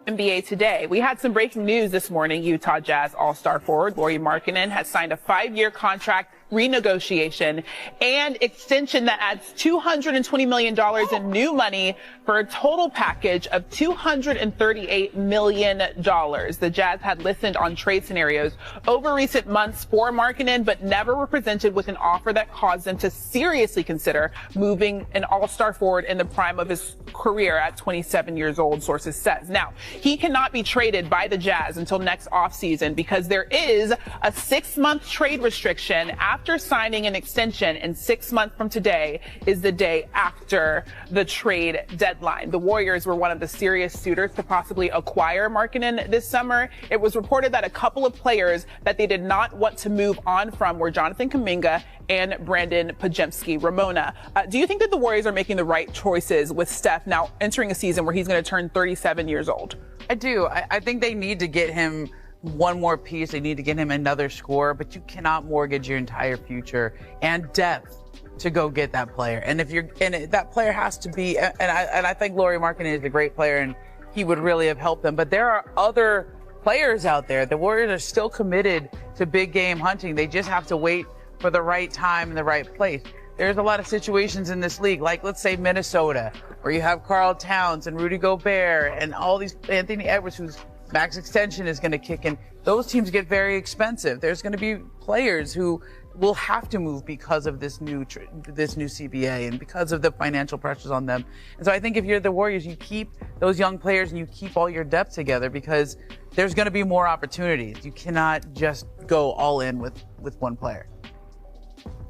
NBA Today. We had some breaking news this morning. Utah Jazz All-Star forward Lauri Markkanen has signed a 5-year contract renegotiation and extension that adds $220 million in new money for a total package of $238 million. The Jazz had listened on trade scenarios over recent months for Markkanen, but never were presented with an offer that caused them to seriously consider moving an all-star forward in the prime of his career at 27 years old, sources says. Now, he cannot be traded by the Jazz until next offseason because there is a 6-month trade restriction after signing an extension, and 6 months from today is the day after the trade deadline. The Warriors were one of the serious suitors to possibly acquire Markkanen this summer. It was reported that a couple of players that they did not want to move on from were Jonathan Kuminga and Brandin Podziemski. Ramona, do you think that the Warriors are making the right choices with Steph now entering a season where he's going to turn 37 years old? I do. I think they need to get him one more piece. They need to get him another scorer, but you cannot mortgage your entire future and depth to go get that player. And that player has to be, and I think Lauri Markkanen is a great player and he would really have helped them. But there are other players out there. The Warriors are still committed to big game hunting. They just have to wait for the right time and the right place. There's a lot of situations in this league, like let's say Minnesota, where you have Karl Towns and Rudy Gobert and all these, Anthony Edwards, who's max extension is going to kick in. Those teams get very expensive. There's going to be players who will have to move because of this new CBA and because of the financial pressures on them. And so I think if you're the Warriors, you keep those young players and you keep all your depth together because there's going to be more opportunities. You cannot just go all in with one player.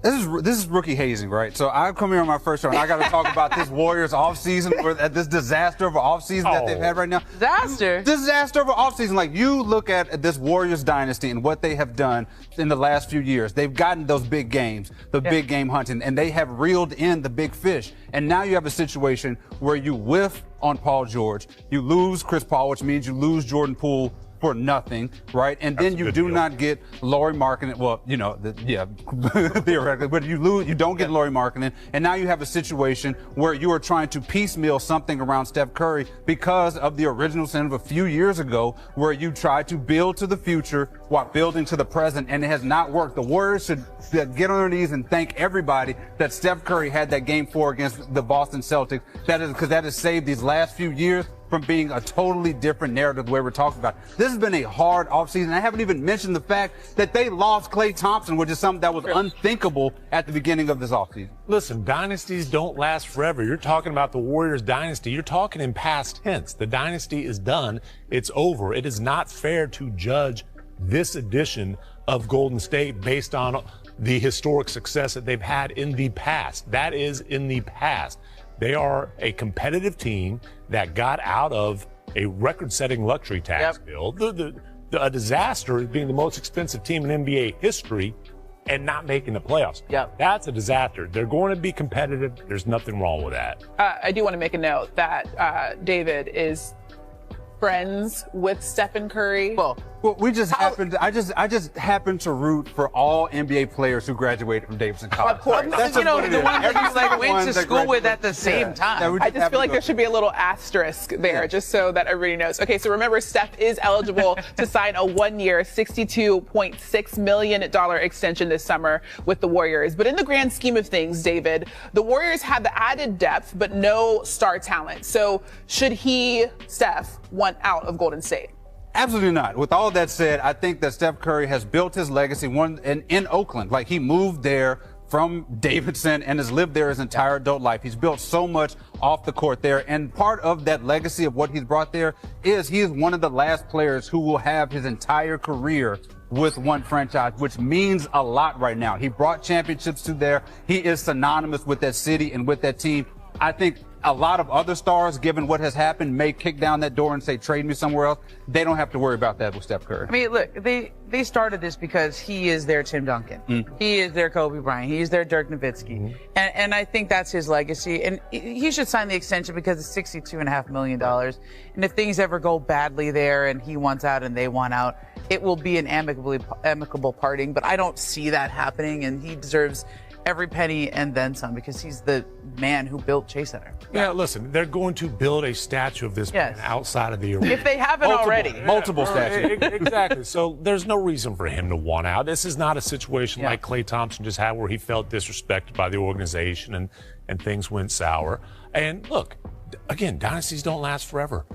This is rookie hazing, right? So I've come here on my first show, and I got to talk about this Warriors offseason, or this disaster of an offseason that they've had right now. Disaster of an offseason. Like, you look at this Warriors dynasty and what they have done in the last few years. They've gotten those big games, big game hunting, and they have reeled in the big fish. And now you have a situation where you whiff on Paul George. You lose Chris Paul, which means you lose Jordan Poole for nothing, right? And then you do not get Lauri Markkanen. Well, you know, theoretically, but you don't get Lauri Markkanen, and now you have a situation where you are trying to piecemeal something around Steph Curry because of the original sin of a few years ago, where you tried to build to the future while building to the present, and it has not worked. The Warriors should get on their knees and thank everybody that Steph Curry had that Game 4 against the Boston Celtics. That is because that has saved these last few years from being a totally different narrative the way we're talking about. This has been a hard offseason. I haven't even mentioned the fact that they lost Klay Thompson, which is something that was unthinkable at the beginning of this offseason. Listen, dynasties don't last forever. You're talking about the Warriors dynasty. You're talking in past tense. The dynasty is done. It's over. It is not fair to judge this edition of Golden State based on the historic success that they've had in the past. That is in the past. They are a competitive team that got out of a record-setting luxury tax bill. A disaster is being the most expensive team in NBA history and not making the playoffs. That's a disaster. They're going to be competitive. There's nothing wrong with that. I do want to make a note that David is friends with Stephen Curry. Well, we just happened. I just happened to root for all NBA players who graduated from Davidson College. Of course, That's you know, the ones that you Every went to that school with graduated. at the same time. I just feel like there should be a little asterisk there, just so that everybody knows. Okay, so remember, Steph is eligible to sign a 1-year, $62.6 million extension this summer with the Warriors. But in the grand scheme of things, David, the Warriors have the added depth, but no star talent. So should Steph, want out of Golden State? Absolutely not. With all that said, I think that Steph Curry has built his legacy in Oakland. Like, he moved there from Davidson and has lived there his entire adult life. He's built so much off the court there. And part of that legacy of what he's brought there is he is one of the last players who will have his entire career with one franchise, which means a lot right now. He brought championships to there. He is synonymous with that city and with that team. I think a lot of other stars, given what has happened, may kick down that door and say, trade me somewhere else. They don't have to worry about that with Steph Curry. I mean, look, they started this because he is their Tim Duncan. He is their Kobe Bryant. He is their Dirk Nowitzki. And I think that's his legacy. And he should sign the extension because it's $62.5 million. And if things ever go badly there and he wants out and they want out, it will be an amicable parting. But I don't see that happening, and he deserves every penny and then some because he's the man who built Chase Center. Yeah, listen, they're going to build a statue of this man outside of the arena. If they haven't already. Multiple statues. Exactly. So there's no reason for him to want out. This is not a situation like Klay Thompson just had where he felt disrespected by the organization and things went sour. And look, again, dynasties don't last forever.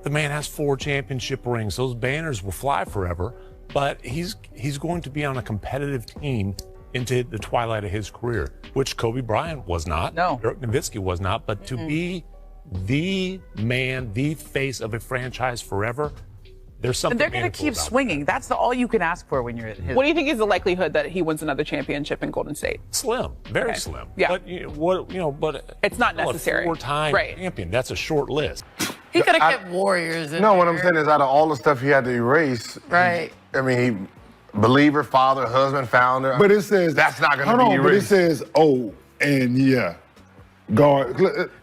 The man has 4 championship rings. Those banners will fly forever, but he's going to be on a competitive team into the twilight of his career, which Kobe Bryant was not. No. Dirk Nowitzki was not. But to be the man, the face of a franchise forever, there's something. And they're going to keep swinging. That's all you can ask for when you're at his. What do you think is the likelihood that he wins another championship in Golden State? Slim, very slim. Yeah. But but it's not necessary. A 4-time champion. That's a short list. He could have kept Warriors. No, what I'm saying is out of all the stuff he had to erase, right? I mean, he believer, father, husband, founder. But it says that's not going to be erased. But it says guard.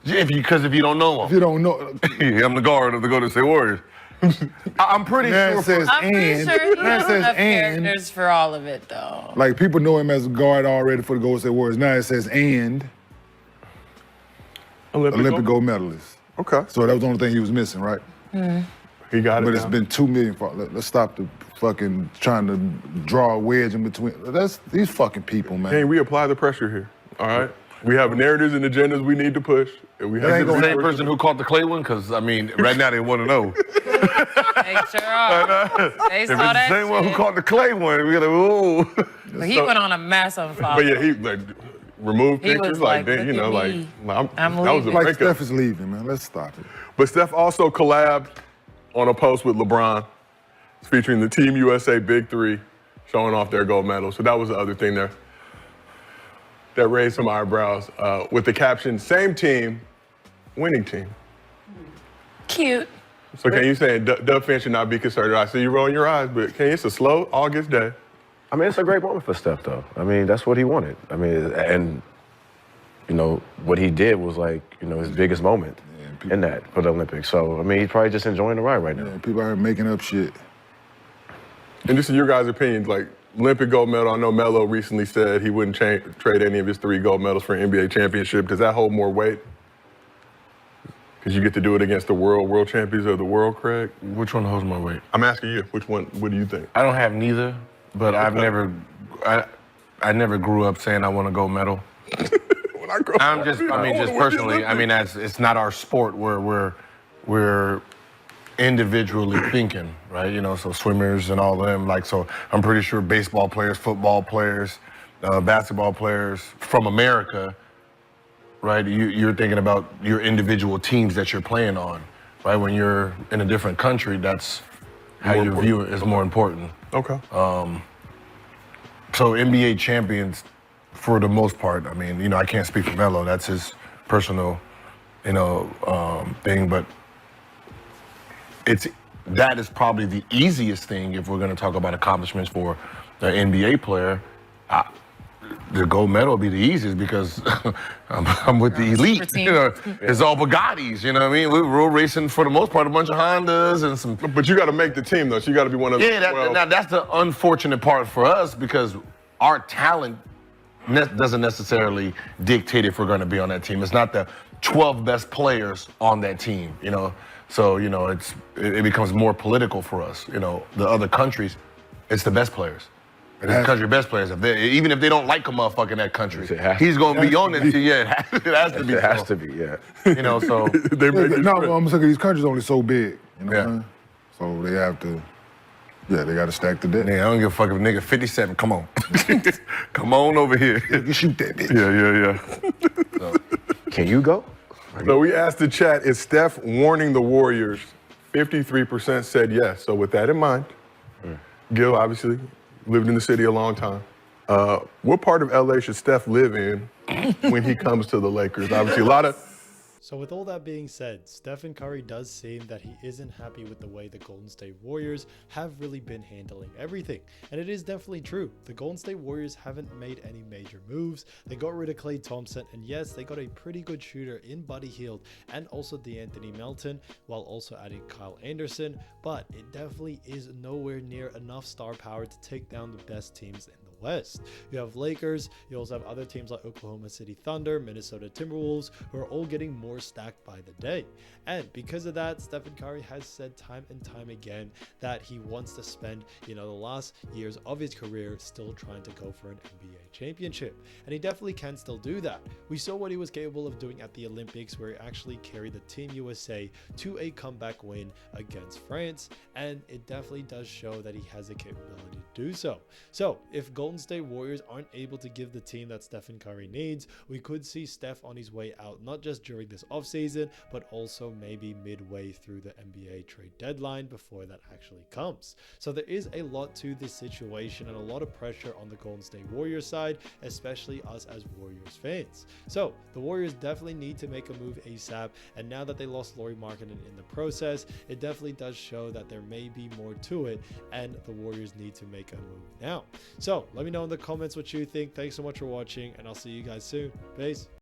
Because if you don't know him, if you don't know, I'm the guard of the Golden State Warriors. I'm pretty sure. It says I'm pretty sure he has enough and characters for all of it, though. Like people know him as a guard already for the Golden State Warriors. Now it says and Olympic gold medalist. Okay. So that was the only thing he was missing, right? He got it. But it's been $2 million. Let's stop the fucking trying to draw a wedge in between. That's these fucking people, man. Hey, we apply the pressure here. All right. We have narratives and agendas we need to push. And we have the same person who caught the Clay one, because I mean, right now they want to know. They sure are. They If saw it's the that same one who shit. caught the Clay one, we gotta ooh. But he went on a massive follow. But yeah, he like removed He pictures, was like, like, you "Look know, at like me. that I'm was a leaving." Like breakup. Steph is leaving, man. Let's stop it. But Steph also collabed on a post with LeBron, featuring the Team USA Big Three, showing off their gold medal. So that was the other thing there that raised some eyebrows, with the caption, "Same team, winning team." Cute. So can you say Dub fans should not be concerned? I see you rolling your eyes, but it's a slow August day. I mean, it's a great moment for Steph, though. I mean, that's what he wanted. I mean, and, you know, what he did was like, you know, his biggest moment in that for the Olympics. So, I mean, he's probably just enjoying the ride right now. Yeah, people are making up shit. And this is your guys' opinions, like Olympic gold medal. I know Melo recently said he wouldn't trade any of his 3 gold medals for an NBA championship. Does that hold more weight? Because you get to do it against the world champions of the world, Craig. Which one holds more weight? I'm asking you, which one, what do you think? I don't have neither, but I never grew up saying I want a gold medal. When I grow up, just personally, I mean, it's not our sport where we're individually thinking, right? You know, so swimmers and all of them, like, so I'm pretty sure baseball players, football players, basketball players from America, right? You're thinking about your individual teams that you're playing on, right? When you're in a different country, that's how you view it is more important. Okay. So NBA champions, for the most part, I mean, you know, I can't speak for Melo. That's his personal, you know, thing. But that is probably the easiest thing if we're going to talk about accomplishments for an NBA player. The gold medal will be the easiest because I'm with the elite. You know, it's all Bugattis. You know what I mean? We're racing for the most part a bunch of Hondas and some. But you got to make the team though. So you got to be one of the. Yeah, that's the unfortunate part for us because our talent doesn't necessarily dictate if we're going to be on that team. It's not the 12 best players on that team. You know, so you know it becomes more political for us. You know, the other countries, it's the best players. The country best players, even if they don't like a motherfucker in that country, he's going to be on it. Yeah, it has to be. It has to be, yeah. You know, so. I'm saying these countries only so big. You know what I mean? So they have to, they got to stack the deck. Yeah, I don't give a fuck if a nigga 57, come on. Come on over here. You shoot that bitch. Yeah. So, can you go? So we asked the chat, is Steph warning the Warriors? 53% said yes. So with that in mind, Gil, obviously, lived in the city a long time. What part of LA should Steph live in when he comes to the Lakers? Obviously, a lot of. So with all that being said, Stephen Curry does seem that he isn't happy with the way the Golden State Warriors have really been handling everything. And it is definitely true. The Golden State Warriors haven't made any major moves. They got rid of Klay Thompson, and yes, they got a pretty good shooter in Buddy Hield and also DeAnthony Melton, while also adding Kyle Anderson, but it definitely is nowhere near enough star power to take down the best teams in the West. You have Lakers, you also have other teams like Oklahoma City Thunder, Minnesota Timberwolves, who are all getting more stacked by the day. And because of that, Stephen Curry has said time and time again that he wants to spend, the last years of his career still trying to go for an NBA championship. And he definitely can still do that. We saw what he was capable of doing at the Olympics, where he actually carried the Team USA to a comeback win against France, and it definitely does show that he has the capability to do so. So if Golden State Warriors aren't able to give the team that Stephen Curry needs, we could see Steph on his way out, not just during this offseason, but also maybe midway through the NBA trade deadline before that actually comes. So there is a lot to this situation and a lot of pressure on the Golden State Warriors side, especially us as Warriors fans. So the Warriors definitely need to make a move ASAP, and now that they lost Lauri Markkanen in the process, it definitely does show that there may be more to it, and the Warriors need to make a move now. So let me know in the comments what you think. Thanks so much for watching, and I'll see you guys soon. Peace.